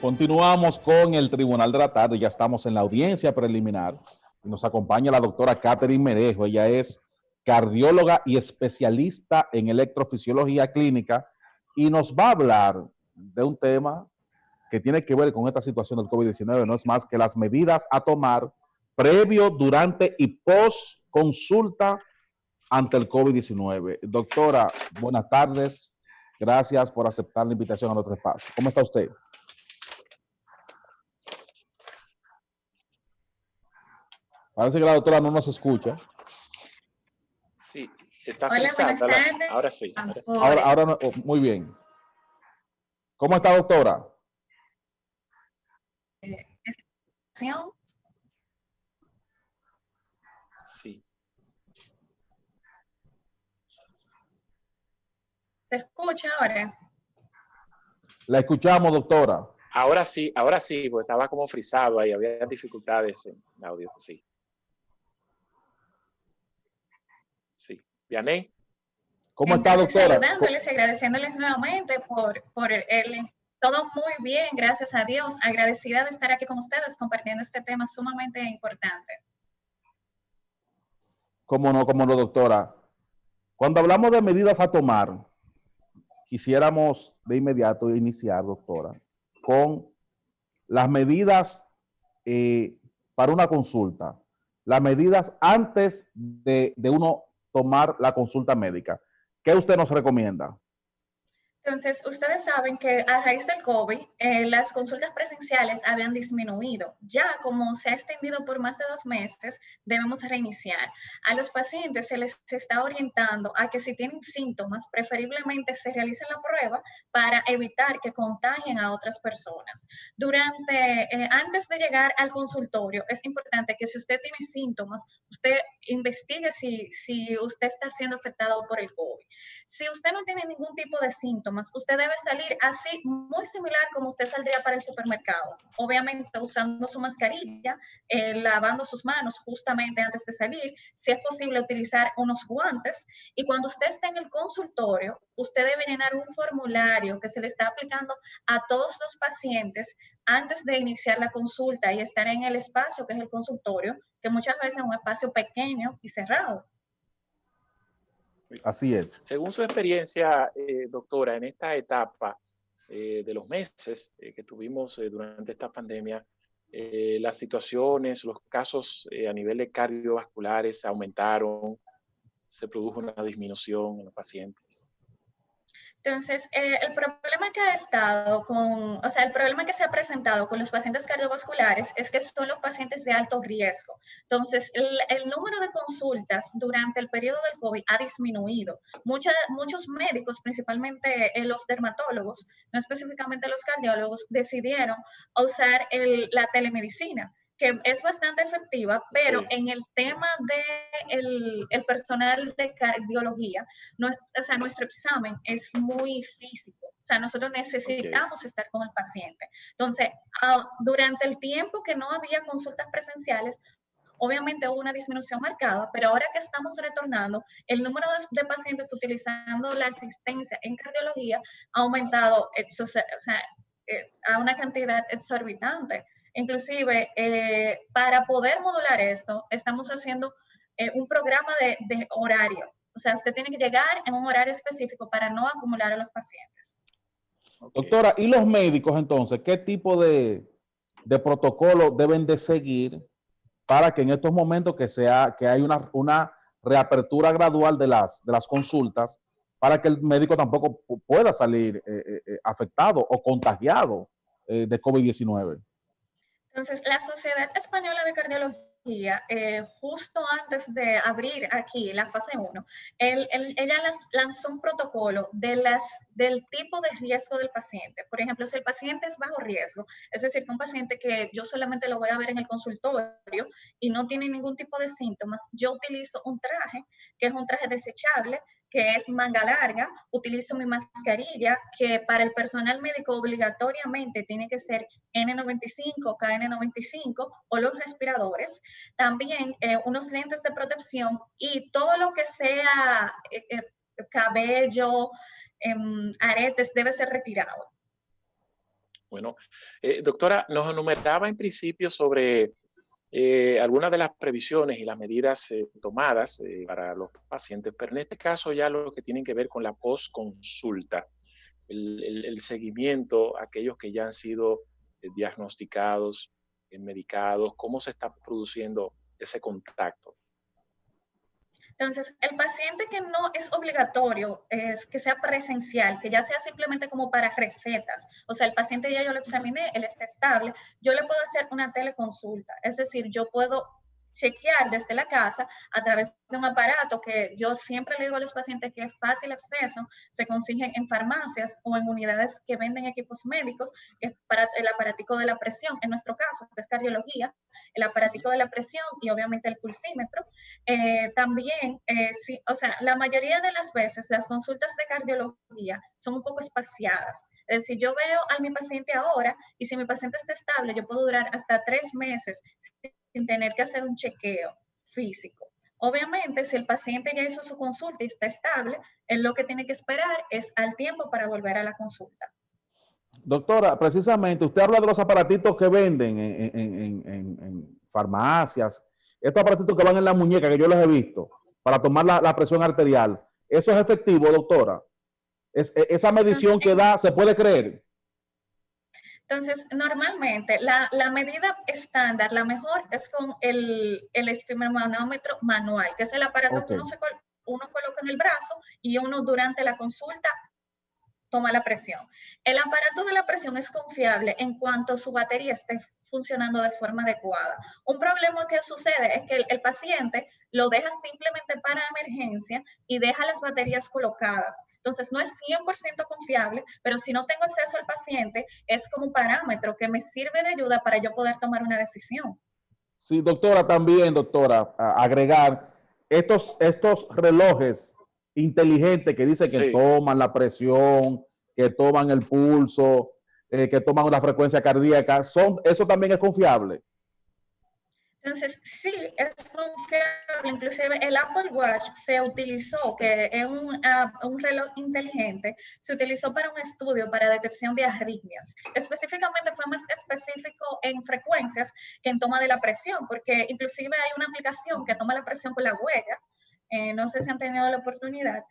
Continuamos con el Tribunal de la Tarde, ya estamos en la audiencia preliminar y nos acompaña la doctora Catherine Merejo. Ella es cardióloga y especialista en electrofisiología clínica y nos va a hablar de un tema que tiene que ver con esta situación del COVID-19, no es más que las medidas a tomar previo, durante y post consulta ante el COVID-19. Doctora, buenas tardes, gracias por aceptar la invitación a nuestro espacio. ¿Cómo está usted? Parece que la doctora no nos escucha. Sí, está Hola, buenas tardes. Ahora sí. Ahora no, oh, muy bien. ¿Cómo está, doctora? Sí. ¿Se escucha ahora? La escuchamos, doctora. Ahora sí, porque estaba como frisado ahí, había dificultades en el audio, sí. Sí. ¿Vianey? ¿Cómo está, doctora? Saludándoles y agradeciéndoles nuevamente por todo muy bien, gracias a Dios. Agradecida de estar aquí con ustedes compartiendo este tema sumamente importante. Cómo no, doctora. Cuando hablamos de medidas a tomar, quisiéramos de inmediato iniciar, doctora, con las medidas para una consulta, las medidas antes de uno tomar la consulta médica. ¿Qué usted nos recomienda? Entonces, ustedes saben que a raíz del COVID, las consultas presenciales habían disminuido. Ya como se ha extendido por más de 2 meses, debemos reiniciar. A los pacientes se les está orientando a que si tienen síntomas, preferiblemente se realicen la prueba para evitar que contagien a otras personas. Antes de llegar al consultorio, es importante que si usted tiene síntomas, usted investigue si usted está siendo afectado por el COVID. Si usted no tiene ningún tipo de síntomas, usted debe salir así, muy similar como usted saldría para el supermercado. Obviamente usando su mascarilla, lavando sus manos justamente antes de salir. Si es posible utilizar unos guantes. Y cuando usted esté en el consultorio, usted debe llenar un formulario que se le está aplicando a todos los pacientes antes de iniciar la consulta y estar en el espacio que es el consultorio, que muchas veces es un espacio pequeño y cerrado. Así es. Según su experiencia, doctora, en esta etapa de los meses que tuvimos durante esta pandemia, las situaciones, los casos a nivel de cardiovasculares aumentaron, se produjo una disminución en los pacientes. Entonces, el problema que ha estado el problema que se ha presentado con los pacientes cardiovasculares es que son los pacientes de alto riesgo. Entonces, el número de consultas durante el periodo del COVID ha disminuido. Muchos médicos, principalmente los dermatólogos, no específicamente los cardiólogos, decidieron usar la telemedicina, que es bastante efectiva, pero sí, en el tema de el personal de cardiología, nuestro examen es muy físico. O sea, nosotros necesitamos estar con el paciente. Entonces, durante el tiempo que no había consultas presenciales, obviamente hubo una disminución marcada, pero ahora que estamos retornando, el número de pacientes utilizando la asistencia en cardiología ha aumentado a una cantidad exorbitante. Inclusive, para poder modular esto, estamos haciendo un programa de horario. O sea, usted tiene que llegar en un horario específico para no acumular a los pacientes. Doctora, ¿y los médicos entonces qué tipo de protocolo deben de seguir para que en estos momentos que hay una reapertura gradual de las consultas, para que el médico tampoco pueda salir afectado o contagiado de COVID-19? Entonces, la Sociedad Española de Cardiología, justo antes de abrir aquí la fase 1, ella lanzó un protocolo del tipo de riesgo del paciente. Por ejemplo, si el paciente es bajo riesgo, es decir, que un paciente que yo solamente lo voy a ver en el consultorio y no tiene ningún tipo de síntomas, yo utilizo un traje, que es un traje desechable, que es manga larga, utilizo mi mascarilla, que para el personal médico obligatoriamente tiene que ser N95, KN95 o los respiradores. También unos lentes de protección y todo lo que sea cabello, aretes debe ser retirado. Bueno, doctora, nos enumeraba en principio sobre algunas de las previsiones y las medidas tomadas para los pacientes, pero en este caso ya lo que tienen que ver con la postconsulta, el seguimiento a aquellos que ya han sido diagnosticados, medicados, cómo se está produciendo ese contacto. Entonces, el paciente que no es obligatorio, es que sea presencial, que ya sea simplemente como para recetas, o sea, el paciente ya yo lo examiné, él está estable, yo le puedo hacer una teleconsulta, es decir, yo puedo chequear desde la casa a través de un aparato que yo siempre le digo a los pacientes que es fácil acceso, se consigue en farmacias o en unidades que venden equipos médicos, que es para el aparatico de la presión, en nuestro caso, que es cardiología, el aparatico de la presión y obviamente el pulsímetro. También, sí, o sea, la mayoría de las veces las consultas de cardiología son un poco espaciadas. Es decir, yo veo a mi paciente ahora y si mi paciente está estable, yo puedo durar hasta 3 meses sin tener que hacer un chequeo físico. Obviamente, si el paciente ya hizo su consulta y está estable, él lo que tiene que esperar es al tiempo para volver a la consulta. Doctora, precisamente usted habla de los aparatitos que venden en farmacias, estos aparatitos que van en la muñeca, que yo los he visto, para tomar la presión arterial. ¿Eso es efectivo, doctora? ¿Esa medición que da, se puede creer? Entonces, normalmente la medida estándar, la mejor es con el esfimeromanómetro manual, que es el aparato que uno coloca en el brazo y uno durante la consulta toma la presión. El aparato de la presión es confiable en cuanto su batería esté funcionando de forma adecuada. Un problema que sucede es que el paciente lo deja simplemente para emergencia y deja las baterías colocadas. Entonces no es 100% confiable, pero si no tengo acceso al paciente, es como un parámetro que me sirve de ayuda para yo poder tomar una decisión. Sí, doctora, también, doctora, agregar estos relojes inteligentes que dicen que toman la presión, que toman el pulso, que toman la frecuencia cardíaca, ¿eso también es confiable? Entonces, sí, es confiable. Inclusive el Apple Watch se utilizó, que es un reloj inteligente, se utilizó para un estudio para detección de arritmias. Específicamente fue más específico en frecuencias que en toma de la presión, porque inclusive hay una aplicación que toma la presión con la huella. No sé si han tenido la oportunidad.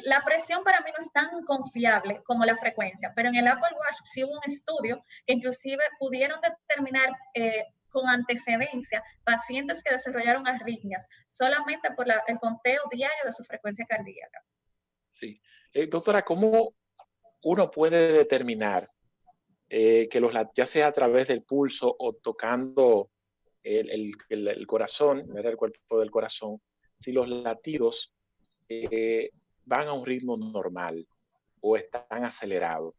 La presión para mí no es tan confiable como la frecuencia, pero en el Apple Watch sí hubo un estudio que inclusive pudieron determinar con antecedencia pacientes que desarrollaron arritmias solamente por el conteo diario de su frecuencia cardíaca. Sí. Doctora, ¿cómo uno puede determinar que ya sea a través del pulso o tocando el corazón, el cuerpo del corazón, si los latidos van a un ritmo normal o están acelerados?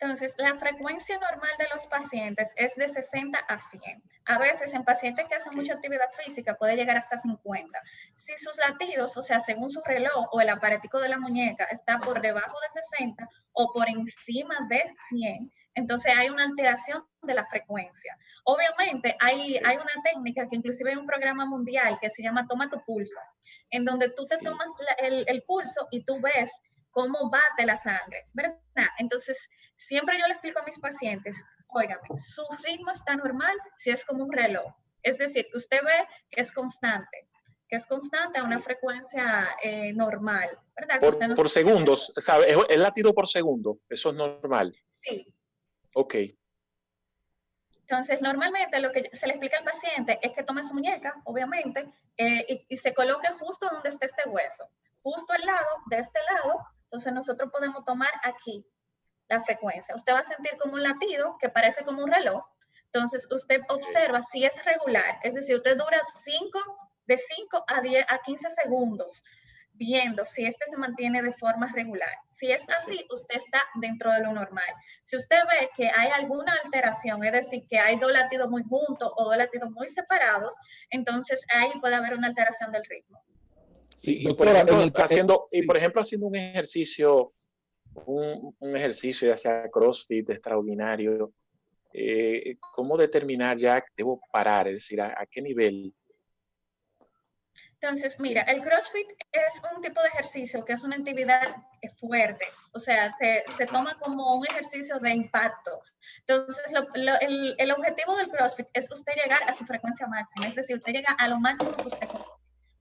Entonces, la frecuencia normal de los pacientes es de 60 a 100. A veces en pacientes que hacen mucha actividad física puede llegar hasta 50. Si sus latidos, o sea, según su reloj o el aparatico de la muñeca, está por debajo de 60 o por encima de 100, entonces hay una alteración de la frecuencia. Obviamente hay una técnica que inclusive hay un programa mundial que se llama Toma tu Pulso, en donde tú te tomas el pulso y tú ves cómo bate la sangre, ¿verdad? Entonces, siempre yo le explico a mis pacientes, óigame, su ritmo está normal si es como un reloj. Es decir, que usted ve que es constante a una frecuencia normal, ¿verdad? Por segundos, ¿sabe? Es latido por segundo, eso es normal. Sí. Ok. Entonces, normalmente lo que se le explica al paciente es que tome su muñeca, obviamente, y se coloque justo donde esté este hueso, justo al lado, de este lado. Entonces, nosotros podemos tomar aquí la frecuencia. Usted va a sentir como un latido que parece como un reloj. Entonces, usted observa si es regular, es decir, usted dura de 5 a 15 segundos viendo si este se mantiene de forma regular. Si es así, usted está dentro de lo normal. Si usted ve que hay alguna alteración, es decir, que hay 2 latidos muy juntos o 2 latidos muy separados, entonces ahí puede haber una alteración del ritmo. Sí, y por ejemplo, haciendo un ejercicio, un ejercicio ya sea CrossFit extraordinario, ¿cómo determinar ya que debo parar? Es decir, ¿a qué nivel? Entonces, mira, el CrossFit es un tipo de ejercicio que es una actividad fuerte, o sea, se toma como un ejercicio de impacto. Entonces, el objetivo del CrossFit es usted llegar a su frecuencia máxima, es decir, usted llega a lo máximo que usted puede.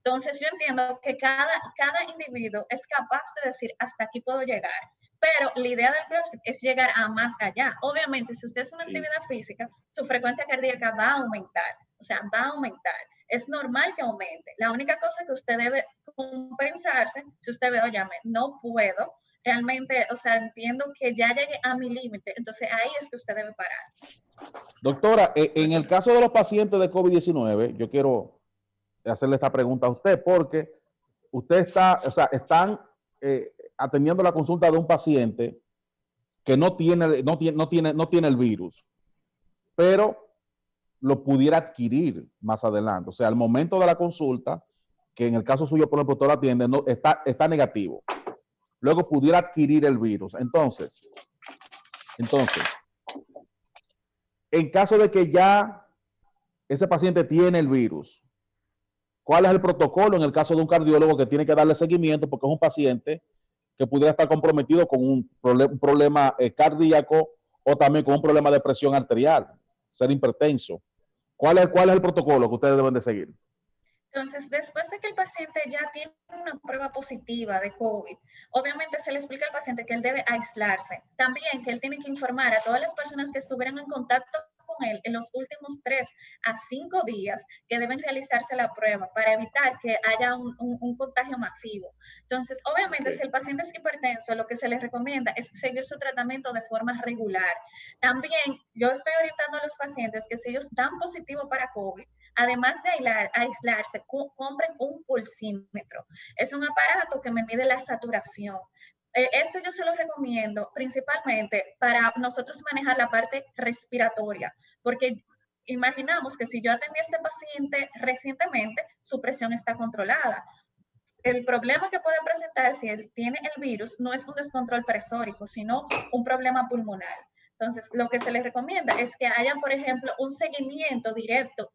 Entonces, yo entiendo que cada individuo es capaz de decir, hasta aquí puedo llegar. Pero la idea del CrossFit es llegar a más allá. Obviamente, si usted hace una actividad física, su frecuencia cardíaca va a aumentar, o sea, va a aumentar. Es normal que aumente. La única cosa que usted debe compensarse, si usted ve, oye, no puedo, realmente, o sea, entiendo que ya llegué a mi límite, entonces ahí es que usted debe parar. Doctora, en el caso de los pacientes de COVID-19, yo quiero hacerle esta pregunta a usted porque usted está, o sea, están atendiendo la consulta de un paciente que no tiene el virus, pero lo pudiera adquirir más adelante. O sea, al momento de la consulta, que en el caso suyo, por ejemplo, usted lo atiende, no, está negativo. Luego pudiera adquirir el virus. Entonces, en caso de que ya ese paciente tiene el virus, ¿cuál es el protocolo en el caso de un cardiólogo que tiene que darle seguimiento porque es un paciente que pudiera estar comprometido con un problema cardíaco o también con un problema de presión arterial, ser hipertenso? ¿Cuál es el protocolo que ustedes deben de seguir? Entonces, después de que el paciente ya tiene una prueba positiva de COVID, obviamente se le explica al paciente que él debe aislarse. También que él tiene que informar a todas las personas que estuvieran en contacto con él en los últimos 3 a 5 días que deben realizarse la prueba para evitar que haya un contagio masivo. Entonces, obviamente, si el paciente es hipertenso, lo que se les recomienda es seguir su tratamiento de forma regular. También, yo estoy orientando a los pacientes que si ellos dan positivo para COVID, además de aislarse, compren un pulsímetro. Es un aparato que me mide la saturación. Esto yo se lo recomiendo principalmente para nosotros manejar la parte respiratoria, porque imaginamos que si yo atendí a este paciente recientemente, su presión está controlada. El problema que puede presentar si él tiene el virus no es un descontrol presórico, sino un problema pulmonar. Entonces, lo que se les recomienda es que haya, por ejemplo, un seguimiento directo.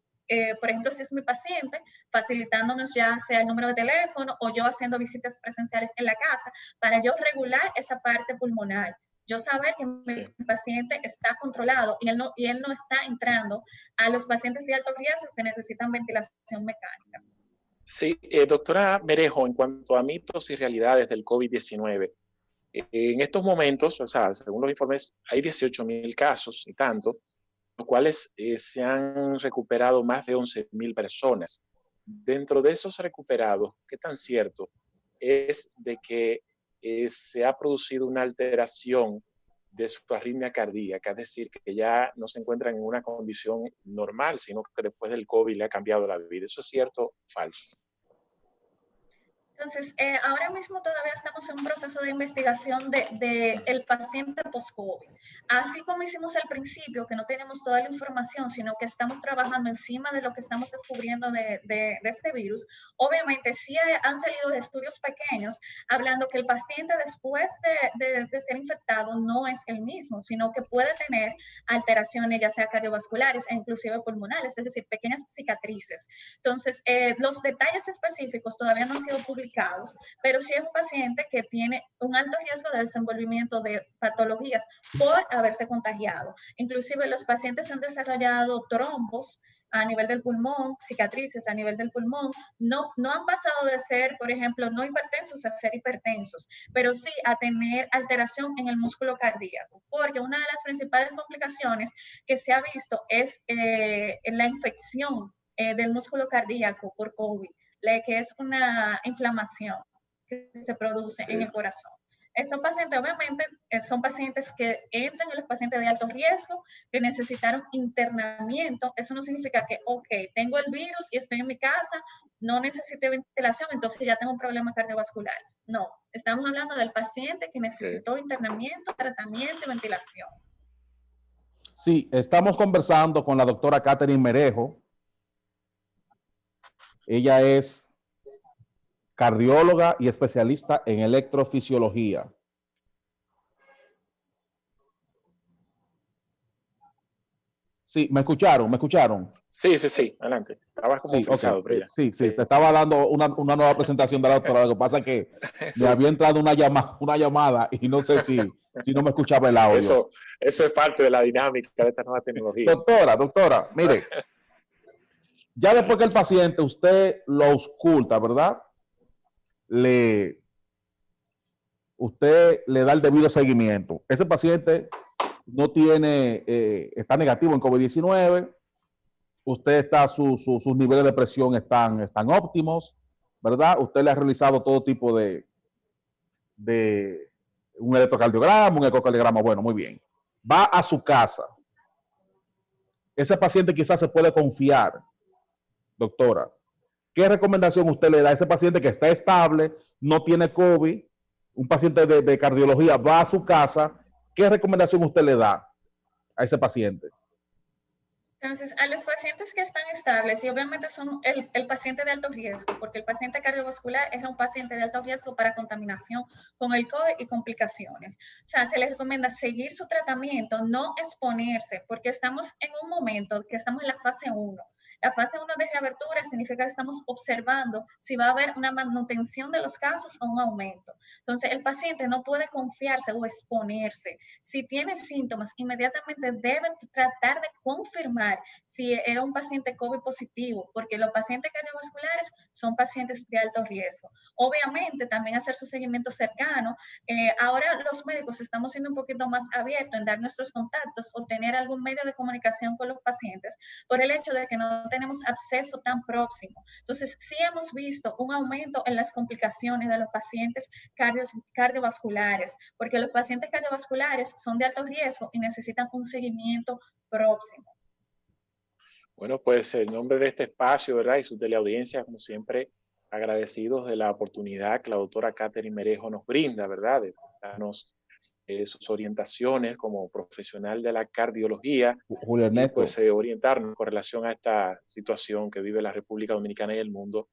Por ejemplo, si es mi paciente, facilitándonos ya sea el número de teléfono o yo haciendo visitas presenciales en la casa para yo regular esa parte pulmonar. Yo saber que mi paciente está controlado y él no está entrando a los pacientes de alto riesgo que necesitan ventilación mecánica. Sí, doctora Merejo, en cuanto a mitos y realidades del COVID-19, en estos momentos, o sea, según los informes, hay 18,000 casos y tanto, los cuales se han recuperado más de 11,000 personas. Dentro de esos recuperados, ¿qué tan cierto es de que se ha producido una alteración de su arritmia cardíaca? Es decir, que ya no se encuentran en una condición normal, sino que después del COVID le ha cambiado la vida. ¿Eso es cierto o falso? Entonces, ahora mismo todavía estamos en un proceso de investigación del paciente post-COVID. Así como hicimos al principio, que no tenemos toda la información, sino que estamos trabajando encima de lo que estamos descubriendo de este virus, obviamente sí han salido estudios pequeños hablando que el paciente después de ser infectado no es el mismo, sino que puede tener alteraciones ya sea cardiovasculares e inclusive pulmonares, es decir, pequeñas cicatrices. Entonces, los detalles específicos todavía no han sido publicados, pero sí es un paciente que tiene un alto riesgo de desenvolvimiento de patologías por haberse contagiado. Inclusive los pacientes han desarrollado trombos a nivel del pulmón, cicatrices a nivel del pulmón, no han pasado de ser, por ejemplo, no hipertensos a ser hipertensos, pero sí a tener alteración en el músculo cardíaco, porque una de las principales complicaciones que se ha visto es la infección del músculo cardíaco por COVID, que es una inflamación que se produce en el corazón. Estos pacientes, obviamente, son pacientes que entran en los pacientes de alto riesgo, que necesitaron internamiento. Eso no significa que, ok, tengo el virus y estoy en mi casa, no necesito ventilación, entonces ya tengo un problema cardiovascular. No, estamos hablando del paciente que necesitó internamiento, tratamiento y ventilación. Sí, estamos conversando con la doctora Catherine Merejo. Ella es cardióloga y especialista en electrofisiología. Sí, ¿me escucharon? Sí, adelante. Estabas como Sí, frisado, ok. pero ya. Sí, te estaba dando una nueva presentación de la doctora. Lo que pasa es que me Sí. había entrado una llamada y no sé si no me escuchaba el audio. Eso es parte de la dinámica de estas nuevas tecnologías. Doctora, mire, ya después que el paciente usted lo ausculta, ¿verdad? Usted le da el debido seguimiento. Ese paciente no tiene, está negativo en COVID-19, sus niveles de presión están óptimos, ¿verdad? Usted le ha realizado todo tipo de un electrocardiograma, un ecocardiograma, bueno, muy bien. Va a su casa. Ese paciente quizás se puede confiar, doctora. ¿Qué recomendación usted le da a ese paciente que está estable, no tiene COVID, un paciente de cardiología va a su casa? ¿Qué recomendación usted le da a ese paciente? Entonces, a los pacientes que están estables, y obviamente son el paciente de alto riesgo, porque el paciente cardiovascular es un paciente de alto riesgo para contaminación con el COVID y complicaciones. O sea, se les recomienda seguir su tratamiento, no exponerse, porque estamos en un momento que estamos en la fase 1. La fase 1 de reabertura significa que estamos observando si va a haber una manutención de los casos o un aumento. Entonces, el paciente no puede confiarse o exponerse. Si tiene síntomas, inmediatamente debe tratar de confirmar si es un paciente COVID positivo, porque los pacientes cardiovasculares son pacientes de alto riesgo. Obviamente, también hacer su seguimiento cercano. Ahora los médicos estamos siendo un poquito más abiertos en dar nuestros contactos o tener algún medio de comunicación con los pacientes por el hecho de que no tenemos acceso tan próximo. Entonces, sí hemos visto un aumento en las complicaciones de los pacientes cardiovasculares, porque los pacientes cardiovasculares son de alto riesgo y necesitan un seguimiento próximo. Bueno, pues en nombre de este espacio, ¿verdad? Y su teleaudiencia, como siempre, agradecidos de la oportunidad que la doctora Catherine Merejo nos brinda, ¿verdad? De darnos sus orientaciones como profesional de la cardiología. Julio Ernesto. Y pues orientarnos con relación a esta situación que vive la República Dominicana y el mundo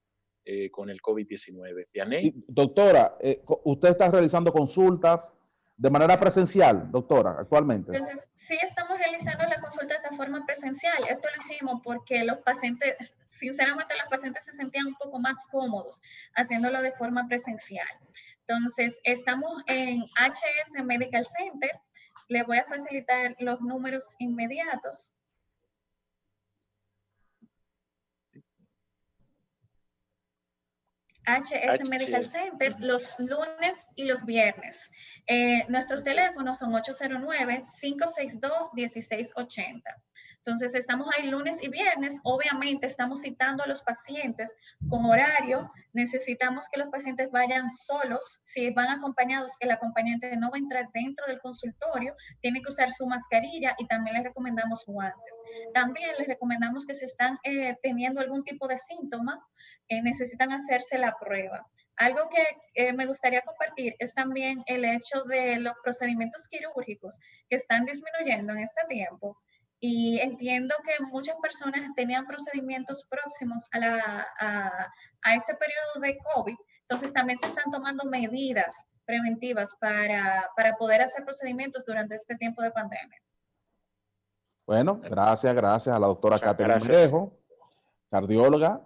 con el COVID-19. Doctora, ¿usted está realizando consultas de manera presencial, doctora, actualmente? Entonces, sí estamos realizando la consulta de forma presencial. Esto lo hicimos porque los pacientes, sinceramente, los pacientes se sentían un poco más cómodos haciéndolo de forma presencial. Entonces, estamos en HS Medical Center. Le voy a facilitar los números inmediatos. HS Medical Center los lunes y los viernes. Nuestros teléfonos son 809-562-1680. Entonces, estamos ahí lunes y viernes. Obviamente, estamos citando a los pacientes con horario. Necesitamos que los pacientes vayan solos. Si van acompañados, el acompañante no va a entrar dentro del consultorio. Tiene que usar su mascarilla y también les recomendamos guantes. También les recomendamos que si están teniendo algún tipo de síntoma, necesitan hacerse la prueba. Algo que me gustaría compartir es también el hecho de los procedimientos quirúrgicos que están disminuyendo en este tiempo. Y entiendo que muchas personas tenían procedimientos próximos a este periodo de COVID. Entonces también se están tomando medidas preventivas para poder hacer procedimientos durante este tiempo de pandemia. Bueno, gracias a la doctora Catherine Merejo, cardióloga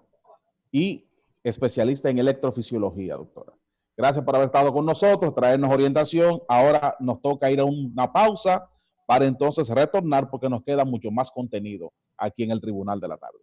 y especialista en electrofisiología, doctora. Gracias por haber estado con nosotros, traernos orientación. Ahora nos toca ir a una pausa para entonces retornar porque nos queda mucho más contenido aquí en el Tribunal de la Tarde.